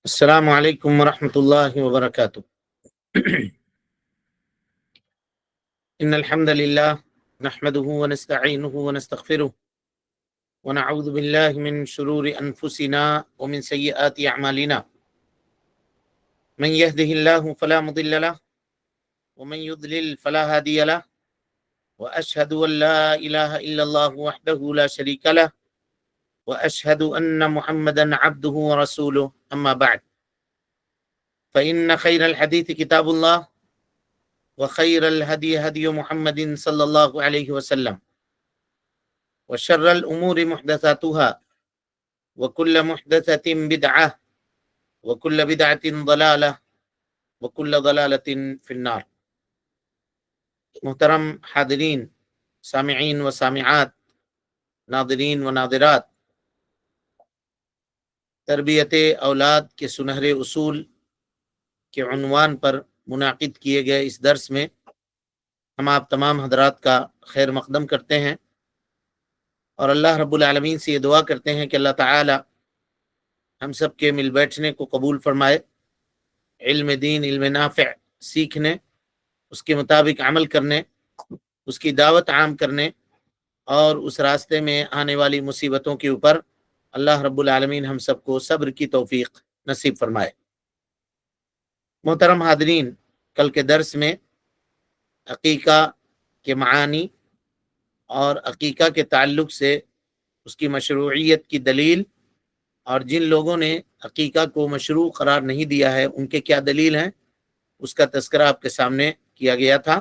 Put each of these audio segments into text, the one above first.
السلام علیکم ورحمۃ اللہ وبرکاتہ۔ ان الحمد للہ نحمده ونستعینه ونستغفره ونعوذ باللہ من شرور انفسنا ومن سیئات اعمالنا من يهده الله فلا مضل له ومن يضلل فلا هادي له واشهد ان لا اله الا الله وحده لا شريك له واشهد ان محمدا عبده ورسوله اما بعد فإن خير الحديث كتاب الله وخير الهدي هدي محمد صلى الله عليه وسلم وشر الأمور محدثاتها وكل محدثة بدعة وكل بدعة ضلالة وكل ضلالة في النار۔ محترم حاضرین، سامعین و سامعات، ناظرین و ناظرات، تربیت اولاد کے سنہرے اصول کے عنوان پر منعقد کیے گئے اس درس میں ہم آپ تمام حضرات کا خیر مقدم کرتے ہیں اور اللہ رب العالمین سے یہ دعا کرتے ہیں کہ اللہ تعالی ہم سب کے مل بیٹھنے کو قبول فرمائے، علم دین، علم نافع سیکھنے، اس کے مطابق عمل کرنے، اس کی دعوت عام کرنے اور اس راستے میں آنے والی مصیبتوں کے اوپر اللہ رب العالمین ہم سب کو صبر کی توفیق نصیب فرمائے۔ محترم حاضرین، کل کے درس میں عقیقہ کے معانی اور عقیقہ کے تعلق سے اس کی مشروعیت کی دلیل اور جن لوگوں نے عقیقہ کو مشروع قرار نہیں دیا ہے ان کے کیا دلیل ہیں، اس کا تذکرہ آپ کے سامنے کیا گیا تھا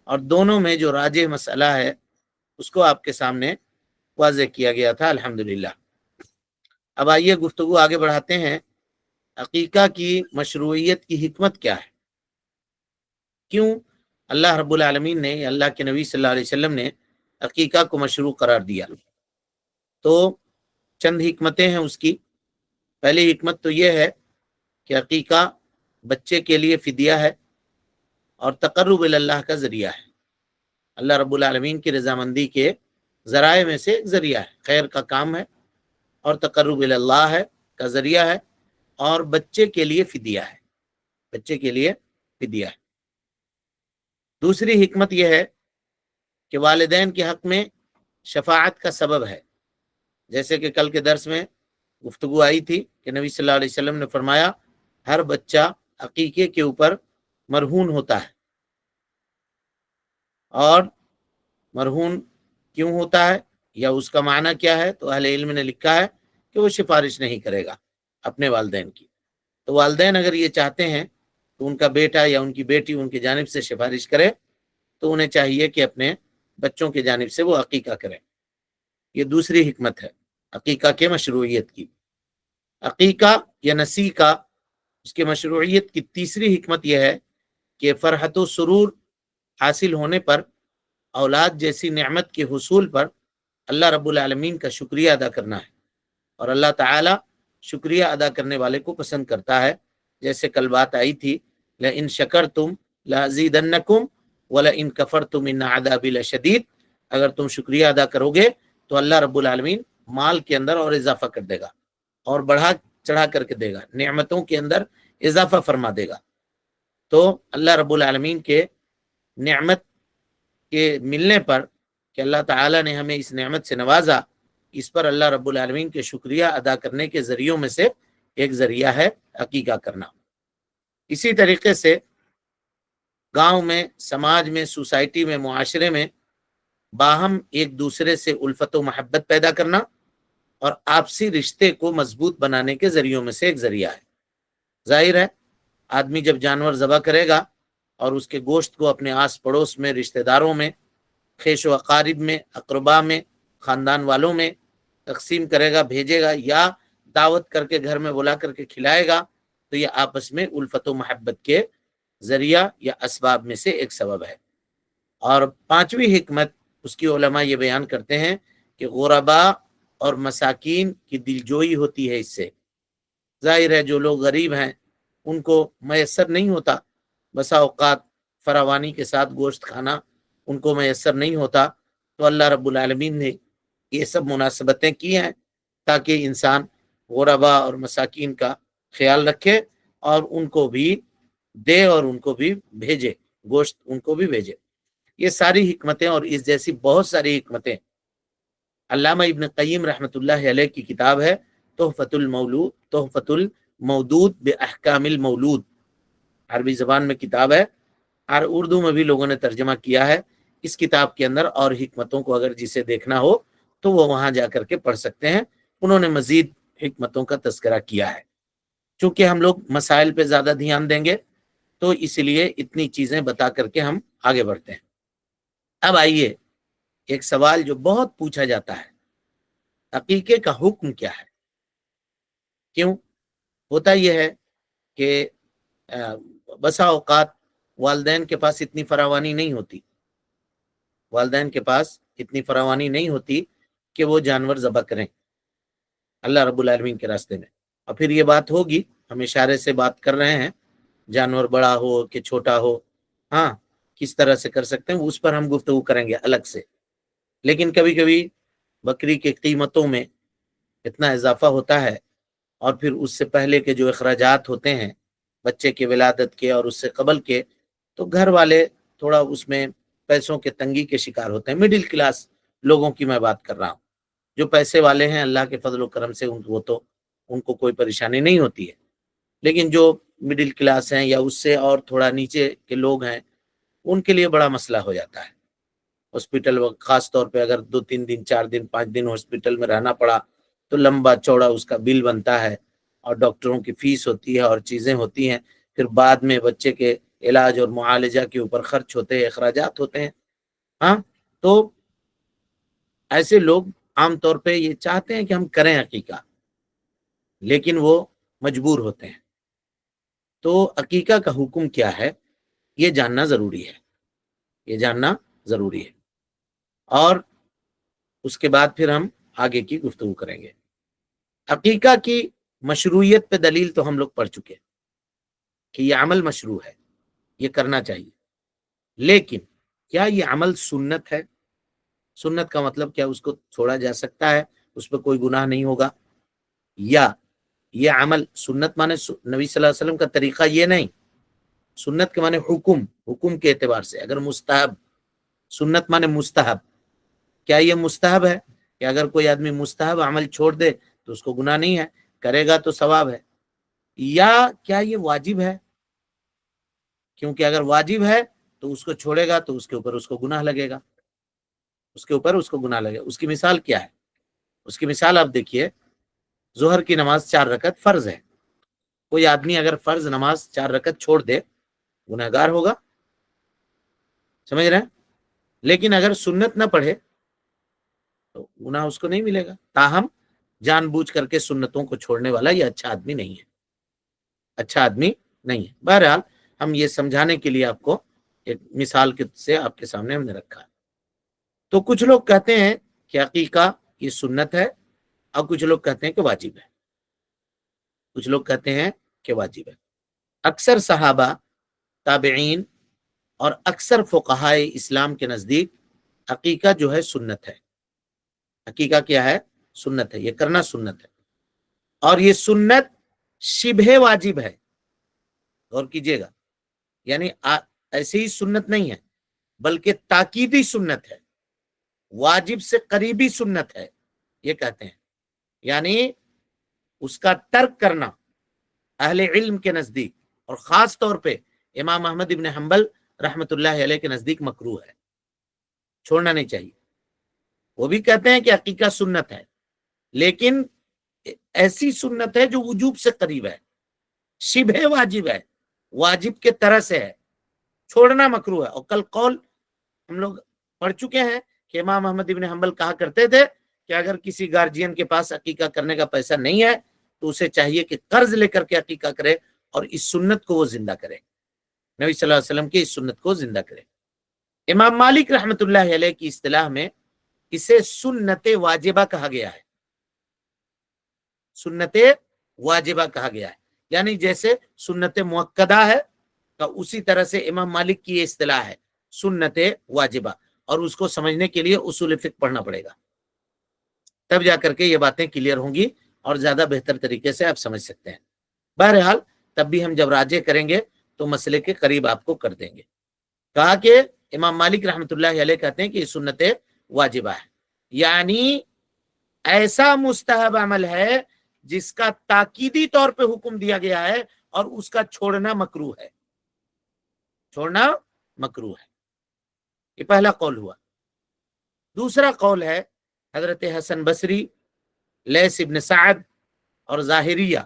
اور دونوں میں جو راجح مسئلہ ہے اس کو آپ کے سامنے واضح کیا گیا تھا الحمدللہ۔ اب آئیے گفتگو آگے بڑھاتے ہیں۔ عقیقہ کی مشروعیت کی حکمت کیا ہے؟ کیوں اللہ رب العالمین نے، اللہ کے نبی صلی اللہ علیہ وسلم نے عقیقہ کو مشروع قرار دیا؟ تو چند حکمتیں ہیں اس کی۔ پہلی حکمت تو یہ ہے کہ عقیقہ بچے کے لیے فدیہ ہے اور تقرب اللہ کا ذریعہ ہے، اللہ رب العالمین کی رضامندی کے ذرائع میں سے ایک ذریعہ ہے، خیر کا کام ہے اور تقرب اللہ ہے کا ذریعہ ہے اور بچے کے لیے فدیہ ہے، بچے کے لیے فدیہ ہے۔ دوسری حکمت یہ ہے کہ والدین کے حق میں شفاعت کا سبب ہے، جیسے کہ کل کے درس میں گفتگو آئی تھی کہ نبی صلی اللہ علیہ وسلم نے فرمایا ہر بچہ عقیقے کے اوپر مرہون ہوتا ہے، اور مرہون کیوں ہوتا ہے یا اس کا معنی کیا ہے؟ تو اہل علم نے لکھا ہے کہ وہ سفارش نہیں کرے گا اپنے والدین کی، تو والدین اگر یہ چاہتے ہیں تو ان کا بیٹا یا ان کی بیٹی ان کی جانب سے سفارش کرے تو انہیں چاہیے کہ اپنے بچوں کی جانب سے وہ عقیقہ کریں۔ یہ دوسری حکمت ہے عقیقہ کے مشروعیت کی۔ عقیقہ یا نسیکہ اس کے مشروعیت کی تیسری حکمت یہ ہے کہ فرحت و سرور حاصل ہونے پر، اولاد جیسی نعمت کے حصول پر اللہ رب العالمین کا شکریہ ادا کرنا ہے، اور اللہ تعالی شکریہ ادا کرنے والے کو پسند کرتا ہے، جیسے کل بات آئی تھی لَإِن شَكَرْتُمْ لَأَزِيدَنَّكُمْ وَلَإِن كَفَرْتُمْ إِنَّ عَذَابِي لَشَدِيدٌ۔ اگر تم شکریہ ادا کرو گے تو اللہ رب العالمین مال کے اندر اور اضافہ کر دے گا اور بڑھا چڑھا کر کے دے گا، نعمتوں کے اندر اضافہ فرما دے گا۔ تو اللہ رب العالمین کے نعمت کے ملنے پر کہ اللہ تعالیٰ نے ہمیں اس نعمت سے نوازا، اس پر اللہ رب العالمین کے شکریہ ادا کرنے کے ذریعوں میں سے ایک ذریعہ ہے عقیقہ کرنا۔ اسی طریقے سے گاؤں میں، سماج میں، سوسائٹی میں، معاشرے میں باہم ایک دوسرے سے الفت و محبت پیدا کرنا اور آپسی رشتے کو مضبوط بنانے کے ذریعوں میں سے ایک ذریعہ ہے۔ ظاہر ہے آدمی جب جانور ذبح کرے گا اور اس کے گوشت کو اپنے آس پڑوس میں، رشتہ داروں میں، خیش و اقارب میں، اقربا میں، خاندان والوں میں تقسیم کرے گا، بھیجے گا یا دعوت کر کے گھر میں بلا کر کے کھلائے گا، تو یہ آپس میں الفت و محبت کے ذریعہ یا اسباب میں سے ایک سبب ہے۔ اور پانچویں حکمت اس کی علماء یہ بیان کرتے ہیں کہ غرباء اور مساکین کی دلجوئی ہوتی ہے اس سے۔ ظاہر ہے جو لوگ غریب ہیں ان کو میسر نہیں ہوتا، بسا اوقات فراوانی کے ساتھ گوشت کھانا ان کو میسر نہیں ہوتا، تو اللہ رب العالمین نے یہ سب مناسبتیں کی ہیں تاکہ انسان غرباء اور مساکین کا خیال رکھے اور ان کو بھی دے اور ان کو بھی بھیجے، گوشت ان کو بھی بھیجے۔ یہ ساری حکمتیں اور اس جیسی بہت ساری حکمتیں علامہ ابن قیم رحمۃ اللہ علیہ کی کتاب ہے تحفۃ المودود باحکام المولود، عربی زبان میں کتاب ہے اور اردو میں بھی لوگوں نے ترجمہ کیا ہے۔ اس کتاب کے اندر اور حکمتوں کو اگر جسے دیکھنا ہو تو وہ وہاں جا کر کے پڑھ سکتے ہیں، انہوں نے مزید حکمتوں کا تذکرہ کیا ہے۔ چونکہ ہم لوگ مسائل پہ زیادہ دھیان دیں گے تو اس لیے اتنی چیزیں بتا کر کے ہم آگے بڑھتے ہیں۔ اب آئیے ایک سوال جو بہت پوچھا جاتا ہے، عقیقے کا حکم کیا ہے؟ کیوں ہوتا یہ ہے کہ بسا اوقات والدین کے پاس اتنی فراوانی نہیں ہوتی، والدین کے پاس اتنی فراوانی نہیں ہوتی کہ وہ جانور ذبح کریں اللہ رب العالمین کے راستے میں۔ اور پھر یہ بات ہوگی، ہم اشارے سے بات کر رہے ہیں، جانور بڑا ہو کہ چھوٹا ہو، ہاں کس طرح سے کر سکتے ہیں اس پر ہم گفتگو کریں گے الگ سے۔ لیکن کبھی کبھی بکری کی قیمتوں میں اتنا اضافہ ہوتا ہے اور پھر اس سے پہلے کے جو اخراجات ہوتے ہیں بچے کے ولادت کے اور اس سے قبل کے، تو گھر والے تھوڑا اس میں پیسوں کے تنگی کے شکار ہوتے ہیں۔ مڈل کلاس لوگوں کی میں بات کر رہا ہوں، جو پیسے والے ہیں اللہ کے فضل و کرم سے وہ تو ان کو کوئی پریشانی نہیں ہوتی ہے، لیکن جو مڈل کلاس ہیں یا اس سے اور تھوڑا نیچے کے لوگ ہیں ان کے لیے بڑا مسئلہ ہو جاتا ہے۔ ہاسپٹل خاص طور پہ اگر 2-3 دن 4 دن 5 دن ہاسپٹل میں رہنا پڑا تو لمبا چوڑا اس کا بل بنتا ہے اور ڈاکٹروں کی فیس ہوتی ہے اور چیزیں ہوتی ہیں، پھر بعد میں بچے کے علاج اور معالجہ کے اوپر خرچ ہوتے ہیں، اخراجات ہوتے ہیں۔ ہاں تو ایسے لوگ عام طور پہ یہ چاہتے ہیں کہ ہم کریں عقیقہ، لیکن وہ مجبور ہوتے ہیں۔ تو عقیقہ کا حکم کیا ہے یہ جاننا ضروری ہے، یہ جاننا ضروری ہے، اور اس کے بعد پھر ہم آگے کی گفتگو کریں گے۔ عقیقہ کی مشروعیت پہ دلیل تو ہم لوگ پڑھ چکے کہ یہ عمل مشروع ہے، یہ کرنا چاہیے، لیکن کیا یہ عمل سنت ہے؟ سنت کا مطلب کیا اس کو چھوڑا جا سکتا ہے، اس پہ کوئی گناہ نہیں ہوگا؟ یا یہ عمل سنت مانے نبی صلی اللہ علیہ وسلم کا طریقہ یہ نہیں، سنت کے مانے حکم کے اعتبار سے اگر مستحب، سنت مانے مستحب، کیا یہ مستحب ہے کہ اگر کوئی آدمی مستحب عمل چھوڑ دے تو اس کو گناہ نہیں ہے، کرے گا تو ثواب ہے؟ یا کیا یہ واجب ہے؟ کیونکہ اگر واجب ہے تو اس کو چھوڑے گا تو اس کے اوپر اس کو گناہ لگے گا، اس کے اوپر اس کو گناہ لگے گا۔ اس کی مثال کیا ہے؟ اس کی مثال آپ دیکھیے، ظہر کی نماز 4 رکعت فرض ہے، کوئی آدمی اگر فرض نماز 4 رکعت چھوڑ دے گنہگار ہوگا، سمجھ رہے ہیں؟ لیکن اگر سنت نہ پڑھے تو گناہ اس کو نہیں ملے گا، تاہم جان بوجھ کر کے سنتوں کو چھوڑنے والا یہ اچھا آدمی نہیں ہے، اچھا آدمی نہیں ہے۔ بہرحال ہم یہ سمجھانے کے لیے آپ کو ایک مثال سے آپ کے سامنے ہم نے رکھا ہے۔ تو کچھ لوگ کہتے ہیں کہ عقیقہ یہ سنت ہے اور کچھ لوگ کہتے ہیں کہ واجب ہے، کچھ لوگ کہتے ہیں کہ واجب ہے۔ اکثر صحابہ، تابعین اور اکثر فقہائے اسلام کے نزدیک عقیقہ جو ہے سنت ہے۔ عقیقہ کیا ہے؟ سنت ہے، یہ کرنا سنت ہے، اور یہ سنت شبہ واجب ہے۔ غور کیجئے گا، یعنی ایسے ہی سنت نہیں ہے بلکہ تاکیدی سنت ہے، واجب سے قریبی سنت ہے، یہ کہتے ہیں۔ یعنی اس کا ترک کرنا اہل علم کے نزدیک اور خاص طور پہ امام احمد ابن حنبل رحمت اللہ علیہ کے نزدیک مکروہ ہے، چھوڑنا نہیں چاہیے۔ وہ بھی کہتے ہیں کہ عقیقہ سنت ہے، لیکن ایسی سنت ہے جو وجوب سے قریب ہے، شبہ واجب ہے، واجب کے طرح سے ہے، چھوڑنا مکروہ ہے۔ اور کل قول ہم لوگ پڑھ چکے ہیں کہ امام احمد ابن حنبل کہا کرتے تھے کہ اگر کسی گارجین کے پاس عقیقہ کرنے کا پیسہ نہیں ہے تو اسے چاہیے کہ قرض لے کر کے عقیقہ کرے اور اس سنت کو وہ زندہ کرے، نبی صلی اللہ علیہ وسلم کی اس سنت کو زندہ کرے۔ امام مالک رحمت اللہ علیہ کی اصطلاح میں اسے سنت واجبہ کہا گیا ہے، سنت واجبہ کہا گیا ہے، یعنی جیسے سنت مؤکدہ ہے تو اسی طرح سے امام مالک کی یہ اصطلاح ہے سنت واجبہ، اور اس کو سمجھنے کے لیے اصول فقہ پڑھنا پڑے گا، تب جا کر کے یہ باتیں کلیئر ہوں گی اور زیادہ بہتر طریقے سے آپ سمجھ سکتے ہیں۔ بہرحال تب بھی ہم جب راجع کریں گے تو مسئلے کے قریب آپ کو کر دیں گے. کہا کہ امام مالک رحمۃ اللہ علیہ کہتے ہیں کہ یہ سنت واجبہ ہے، یعنی ایسا مستحب عمل ہے جس کا تاکیدی طور پہ حکم دیا گیا ہے اور اس کا چھوڑنا مکروہ ہے، چھوڑنا مکروہ ہے. یہ پہلا قول ہوا. دوسرا قول ہے حضرت حسن بصری، لیث ابن سعد اور ظاہریہ،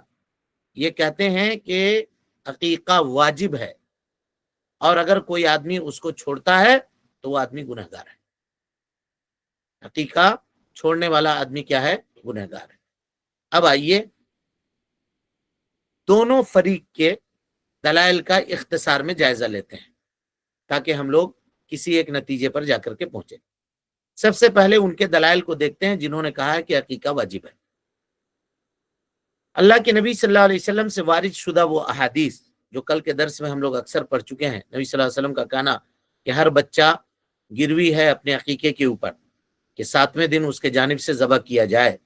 یہ کہتے ہیں کہ عقیقہ واجب ہے، اور اگر کوئی آدمی اس کو چھوڑتا ہے تو وہ آدمی گنہگار ہے. عقیقہ چھوڑنے والا آدمی کیا ہے؟ گنہگار ہے. اب آئیے دونوں فریق کے دلائل کا اختصار میں جائزہ لیتے ہیں تاکہ ہم لوگ کسی ایک نتیجے پر جا کر کے پہنچے. سب سے پہلے ان کے دلائل کو دیکھتے ہیں جنہوں نے کہا ہے کہ عقیقہ واجب ہے. اللہ کے نبی صلی اللہ علیہ وسلم سے وارد شدہ وہ احادیث جو کل کے درس میں ہم لوگ اکثر پڑھ چکے ہیں. نبی صلی اللہ علیہ وسلم کا کہنا کہ ہر بچہ گروی ہے اپنے عقیقے کے اوپر، کہ 7ویں دن اس کے جانب سے ذبح کیا جائے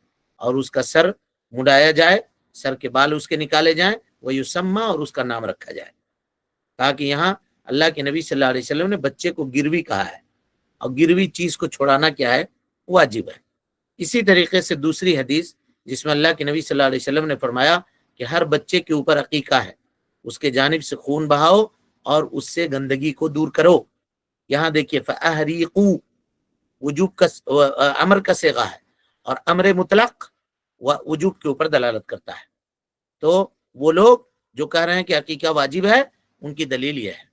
اور اس کا سر مڈایا جائے، سر کے بال اس کے نکالے جائیں، وہ یسمّا، اور اس کا نام رکھا جائے. کہا کہ یہاں اللہ کے نبی صلی اللہ علیہ وسلم نے بچے کو گروی کہا ہے، اور گروی چیز کو چھوڑانا کیا ہے؟ واجب ہے. اسی طریقے سے دوسری حدیث جس میں اللہ کے نبی صلی اللہ علیہ وسلم نے فرمایا کہ ہر بچے کے اوپر عقیقہ ہے، اس کے جانب سے خون بہاؤ اور اس سے گندگی کو دور کرو. یہاں دیکھیے فَأَحْرِقُوا، وجوب کا امر کا صیغہ ہے، اور امر مطلق وجوب کے اوپر دلالت کرتا ہے. تو وہ لوگ جو کہہ رہے ہیں کہ عقیقہ واجب ہے، ان کی دلیل یہ ہے.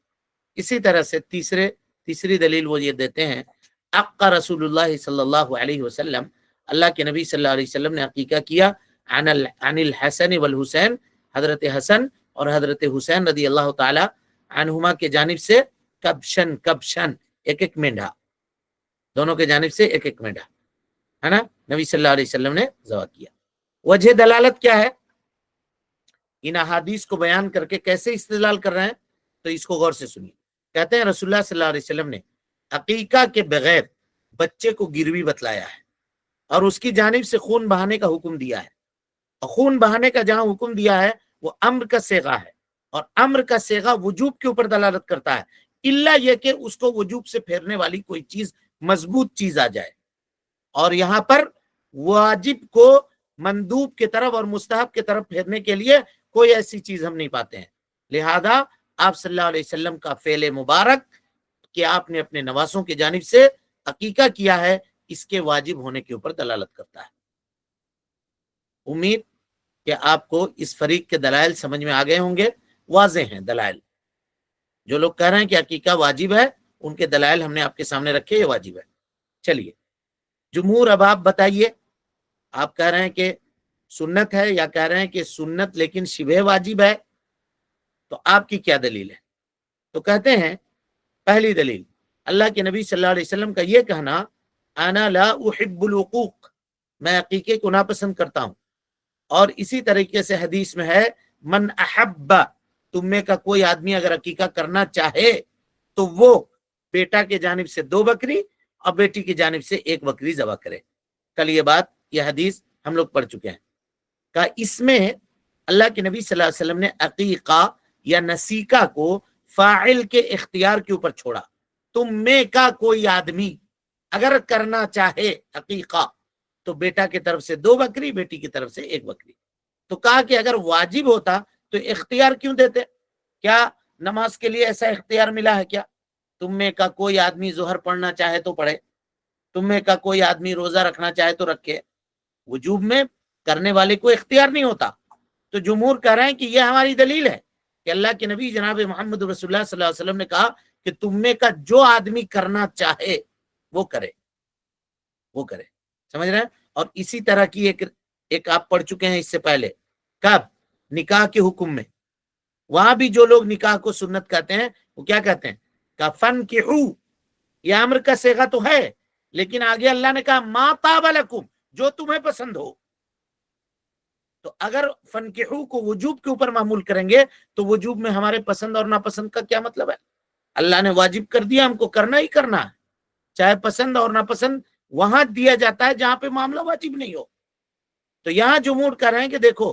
اسی طرح سے تیسری دلیل وہ یہ دیتے ہیں، عقّ رسول اللہ صلی اللہ علیہ وسلم، اللہ کے نبی صلی اللہ علیہ وسلم نے عقیقہ کیا عن الحسن والحسین، حضرت حسن اور حضرت حسین رضی اللہ تعالی عنہما کے جانب سے، کبشن ایک ایک مینڈھا، دونوں کے جانب سے ایک ایک مینڈھا ہے نا، نبی صلی اللہ علیہ وسلم نے ذبح کیا. وجہ دلالت کیا ہے؟ ان احادیث کو بیان کر کے کیسے استدلال کر رہے ہیں تو اس کو غور سے سنیے. کہتے ہیں رسول اللہ صلی اللہ علیہ وسلم نے عقیقہ کے بغیر بچے کو گروی بتلایا ہے اور اس کی جانب سے خون بہانے کا حکم دیا ہے. اور خون بہانے کا جہاں حکم دیا ہے وہ امر کا صیغہ ہے، اور امر کا صیغہ وجوب کے اوپر دلالت کرتا ہے، الا یہ کہ اس کو وجوب سے پھیرنے والی کوئی چیز، مضبوط چیز آ جائے. اور یہاں پر واجب کو مندوب کی طرف اور مستحب کی طرف پھیرنے کے لیے کوئی ایسی چیز ہم نہیں پاتے ہیں. لہذا آپ صلی اللہ علیہ وسلم کا فعل مبارک کہ آپ نے اپنے نواسوں کی جانب سے عقیقہ کیا ہے، اس کے واجب ہونے کے اوپر دلالت کرتا ہے. امید کہ آپ کو اس فریق کے دلائل سمجھ میں آ گئے ہوں گے. واضح ہیں دلائل. جو لوگ کہہ رہے ہیں کہ عقیقہ واجب ہے، ان کے دلائل ہم نے آپ کے سامنے رکھے، یہ واجب ہے. چلیے جمہور، اب آپ بتائیے، آپ کہہ رہے ہیں کہ سنت ہے یا کہہ رہے ہیں کہ سنت لیکن شبہ واجب ہے، تو آپ کی کیا دلیل ہے؟ تو کہتے ہیں پہلی دلیل اللہ کے نبی صلی اللہ علیہ وسلم کا یہ کہنا، انا لا احب العقوق، میں عقیقے کو ناپسند کرتا ہوں. اور اسی طریقے سے حدیث میں ہے من احب، تم میں کا کوئی آدمی اگر عقیقہ کرنا چاہے تو وہ بیٹا کے جانب سے 2 بکری اور بیٹی کی جانب سے 1 بکری ذبح کرے. کل یہ حدیث ہم لوگ پڑھ چکے ہیں. کہ اس میں اللہ کے نبی صلی اللہ علیہ وسلم نے عقیقہ یا نسیکہ کو فاعل کے اختیار کے اوپر چھوڑا. تم میں کا کوئی آدمی اگر کرنا چاہے عقیقہ تو بیٹا کی طرف سے 2 بکری، بیٹی کی طرف سے 1 بکری. تو کہا کہ اگر واجب ہوتا تو اختیار کیوں دیتے؟ کیا نماز کے لیے ایسا اختیار ملا ہے کیا؟ تم میں کا کوئی آدمی ظہر پڑھنا چاہے تو پڑھے، تم میں کا کوئی آدمی روزہ رکھنا چاہے تو رکھے. وجوب میں کرنے والے کو اختیار نہیں ہوتا. تو جمہور کہہ رہے ہیں کہ یہ ہماری دلیل ہے کہ اللہ کے نبی جناب محمد رسول اللہ صلی اللہ علیہ وسلم نے کہا کہ تم میں کا جو آدمی کرنا چاہے وہ کرے، وہ کرے. سمجھ رہے ہیں؟ اور اسی طرح کی ایک آپ پڑھ چکے ہیں اس سے پہلے، کب؟ نکاح کے حکم میں. وہاں بھی جو لوگ نکاح کو سنت کہتے ہیں وہ کیا کہتے ہیں؟ کہ فنکحوا، یہ امر کا صیغہ تو ہے لیکن آگے اللہ نے کہا ما طاب لکم، جو تمہیں پسند ہو. تو اگر فنکحوا کو وجوب کے اوپر معمول کریں گے تو وجوب میں ہمارے پسند اور ناپسند کا کیا مطلب ہے؟ اللہ نے واجب کر دیا، ہم کو کرنا ہی کرنا ہے، چاہے پسند اور ناپسند وہاں دیا جاتا ہے جہاں پہ معاملہ واجب نہیں ہو. تو یہاں جمہور کہہ رہے ہیں کہ دیکھو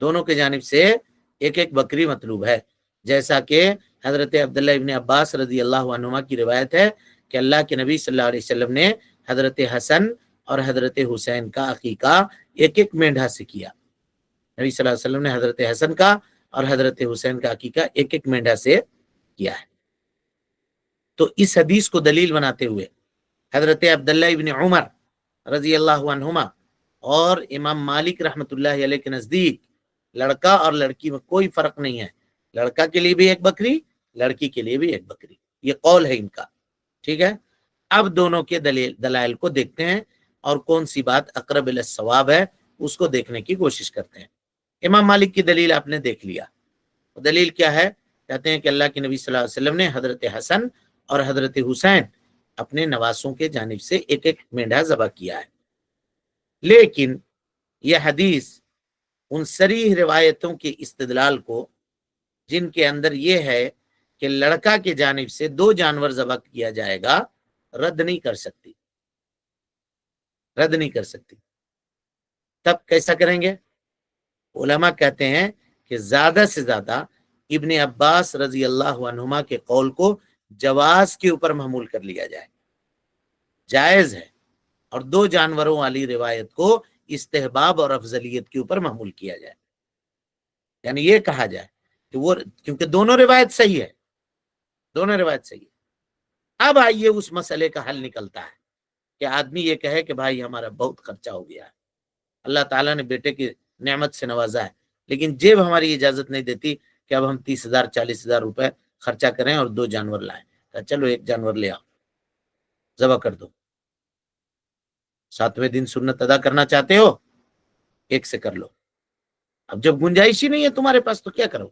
دونوں کے جانب سے ایک ایک بکری مطلوب ہے، جیسا کہ حضرت عبداللہ ابن عباس رضی اللہ عنہما کی روایت ہے کہ اللہ کے نبی صلی اللہ علیہ وسلم نے حضرت حسن اور حضرت حسین کا عقیقہ ایک ایک مینڈھا سے کیا۔ نبی صلی اللہ علیہ وسلم نے حضرت حسن کا اور حضرت حسین کا عقیقہ ایک ایک مینڈھا سے کیا ہے۔ تو اس حدیث کو دلیل بناتے ہوئے حضرت عبداللہ ابن عمر رضی اللہ عنہما اور امام مالک رحمۃ اللہ علیہ کے نزدیک لڑکا اور لڑکی میں کوئی فرق نہیں ہے، لڑکا کے لیے بھی ایک بکری، لڑکی کے لیے بھی ایک بکری، یہ قول ہے ان کا، ٹھیک ہے۔ اب دونوں کے دلائل کو دیکھتے ہیں اور کون سی بات اقرب الی الصواب ہے اس کو دیکھنے کی کوشش کرتے ہیں۔ امام مالک کی دلیل آپ نے دیکھ لیا، دلیل کیا ہے؟ کہتے ہیں کہ اللہ کے نبی صلی اللہ علیہ وسلم نے حضرت حسن اور حضرت حسین اپنے نواسوں کے جانب سے ایک ایک مینڈھا ذبح کیا ہے، لیکن یہ حدیث ان صریح روایتوں کے استدلال کو جن کے اندر یہ ہے کہ لڑکا کے جانب سے 2 جانور ذبح کیا جائے گا رد نہیں کر سکتی، رد نہیں کر سکتی۔ تب کیسا کریں گے؟ علماء کہتے ہیں کہ زیادہ سے زیادہ ابن عباس رضی اللہ عنہما کے قول کو جواز کے اوپر محمول کر لیا جائے، جائز ہے، اور 2 جانوروں والی روایت کو استحباب اور افضلیت کے اوپر محمول کیا جائے، یعنی یہ کہا جائے کہ وہ، کیونکہ دونوں روایت صحیح ہے، دونوں روایت صحیح ہے۔ اب آئیے اس مسئلے کا حل نکلتا ہے کہ آدمی یہ کہے کہ بھائی ہمارا بہت خرچہ ہو گیا ہے، اللہ تعالیٰ نے بیٹے کی نعمت سے نوازا ہے، لیکن جیب ہماری اجازت نہیں دیتی کہ اب ہم 30,000 40,000 روپے خرچہ کریں اور 2 جانور لائیں، کہ چلو 1 جانور لے آؤ، ذبح کر دو، 7ویں دن سنت ادا کرنا چاہتے ہو 1 سے کر لو۔ اب جب گنجائش ہی نہیں ہے تمہارے پاس تو کیا کرو،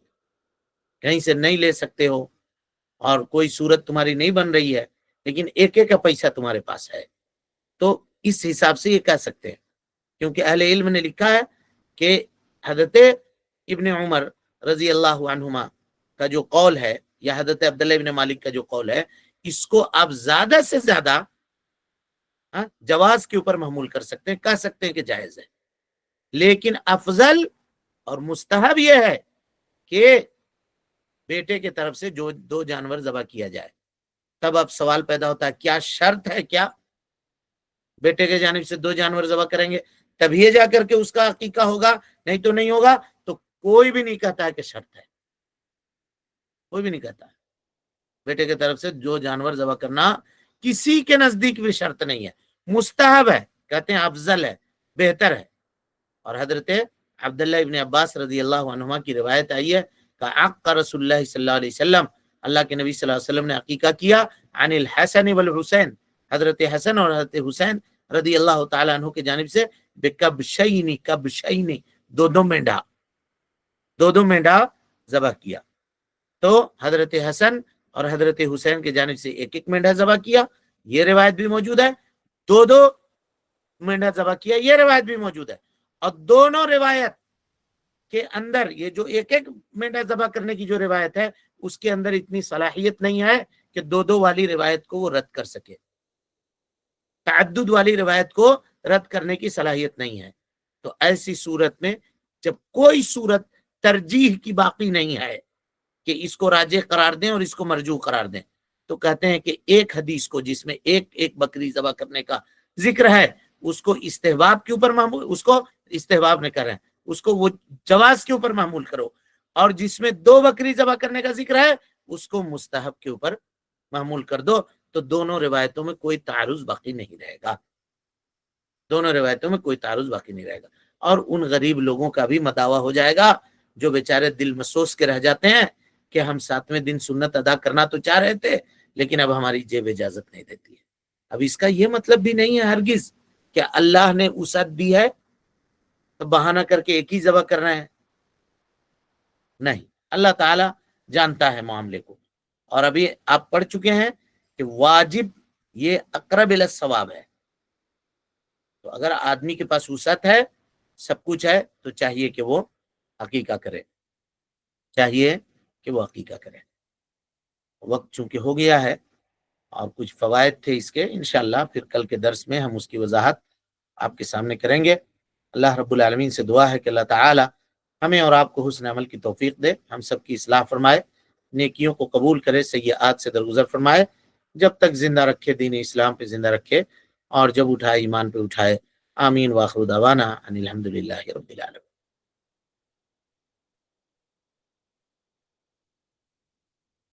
کہیں سے نہیں لے سکتے ہو اور کوئی صورت تمہاری نہیں بن رہی ہے، لیکن ایک ایک کا پیسہ تمہارے پاس ہے، تو اس حساب سے یہ کہہ سکتے ہیں، کیونکہ اہل علم نے لکھا ہے کہ حضرت ابن عمر رضی اللہ عنہما کا جو قول ہے یا حضرت عبداللہ ابن مالک کا جو قول ہے، اس کو آپ زیادہ سے زیادہ جواز کے اوپر محمول کر سکتے ہیں، کہہ سکتے ہیں کہ جائز ہے، لیکن افضل اور مستحب یہ ہے کہ بیٹے کی طرف سے جو 2 جانور ذبح کیا جائے۔ تب اب سوال پیدا ہوتا ہے کیا شرط ہے، کیا بیٹے کے جانب سے 2 جانور ذبح کریں گے تبھی جا کر کے اس کا عقیقہ ہوگا، نہیں تو نہیں ہوگا؟ تو کوئی بھی نہیں کہتا ہے کہ شرط ہے، کوئی بھی نہیں کہتا ہے بیٹے کی طرف سے 2 جانور ذبح کرنا کسی کے نزدیک بھی شرط نہیں ہے، مستحب ہے، کہتے ہیں افضل ہے، بہتر ہے۔ اور حضرت عبداللہ ابن عباس رضی اللہ عنہما کی روایت آئی ہے کہ عق رسول اللہ صلی اللہ علیہ وسلم، اللہ کے نبی صلی اللہ علیہ وسلم نے عقیقہ کیا عن الحسن والحسین، حضرت حسن اور حضرت حسین رضی اللہ تعالی عنہ کی جانب سے بکبشین، کبشین، 2 مینڈھا، 2 مینڈھا ذبح کیا۔ تو حضرت حسن اور حضرت حسین کی جانب سے ایک ایک مینڈھا ذبح کیا، یہ روایت بھی موجود ہے، 2 مینڈھا ذبح کیا، یہ روایت بھی موجود ہے، اور دونوں روایت کے اندر یہ جو ایک ایک مینڈھا ذبح کرنے کی جو روایت ہے اس کے اندر اتنی صلاحیت نہیں ہے کہ 2 والی روایت کو وہ رد کر سکے، تعدد والی روایت کو رد کرنے کی صلاحیت نہیں ہے۔ تو ایسی صورت میں جب کوئی صورت ترجیح کی باقی نہیں ہے کہ اس کو راجح قرار دیں اور اس کو مرجوح قرار دیں، تو کہتے ہیں کہ ایک حدیث کو جس میں ایک ایک بکری ذبح کرنے کا ذکر ہے اس کو استحباب کے اوپر معمول، اس کو استحباب نے کریں، اس کو وہ جواز کے اوپر معمول کرو، اور جس میں 2 بکری ذبح کرنے کا ذکر ہے اس کو مستحب کے اوپر معمول کر دو، تو دونوں روایتوں میں کوئی تعارض باقی نہیں رہے گا، دونوں روایتوں میں کوئی تعارض باقی نہیں رہے گا، اور ان غریب لوگوں کا بھی مداوع ہو جائے گا جو بیچارے دل مسوس کے رہ جاتے ہیں کہ ہم 7ویں دن سنت ادا کرنا تو چاہ رہے تھے لیکن اب ہماری جیب اجازت نہیں دیتی ہے۔ اب اس کا یہ مطلب بھی نہیں ہے ہرگز کہ اللہ نے وسعت دی ہے تو بہانہ کر کے ایک ہی ذبح کرنا ہے، نہیں، اللہ تعالی جانتا ہے معاملے کو، اور ابھی آپ پڑھ چکے ہیں کہ واجب یہ اقرب الی الصواب ہے، تو اگر آدمی کے پاس وسعت ہے، سب کچھ ہے، تو چاہیے کہ وہ عقیقہ کرے، چاہیے کہ وہ عقیقہ کرے۔ وقت چونکہ ہو گیا ہے اور کچھ فوائد تھے اس کے، انشاءاللہ پھر کل کے درس میں ہم اس کی وضاحت آپ کے سامنے کریں گے۔ اللہ رب العالمین سے دعا ہے کہ اللہ تعالی ہمیں اور آپ کو حسن عمل کی توفیق دے، ہم سب کی اصلاح فرمائے، نیکیوں کو قبول کرے، سیئات سے درگزر فرمائے، جب تک زندہ رکھے دین اسلام پہ زندہ رکھے، اور جب اٹھائے ایمان پہ اٹھائے۔ آمین۔ واخر دعوانا ان الحمدللہ رب العالمین۔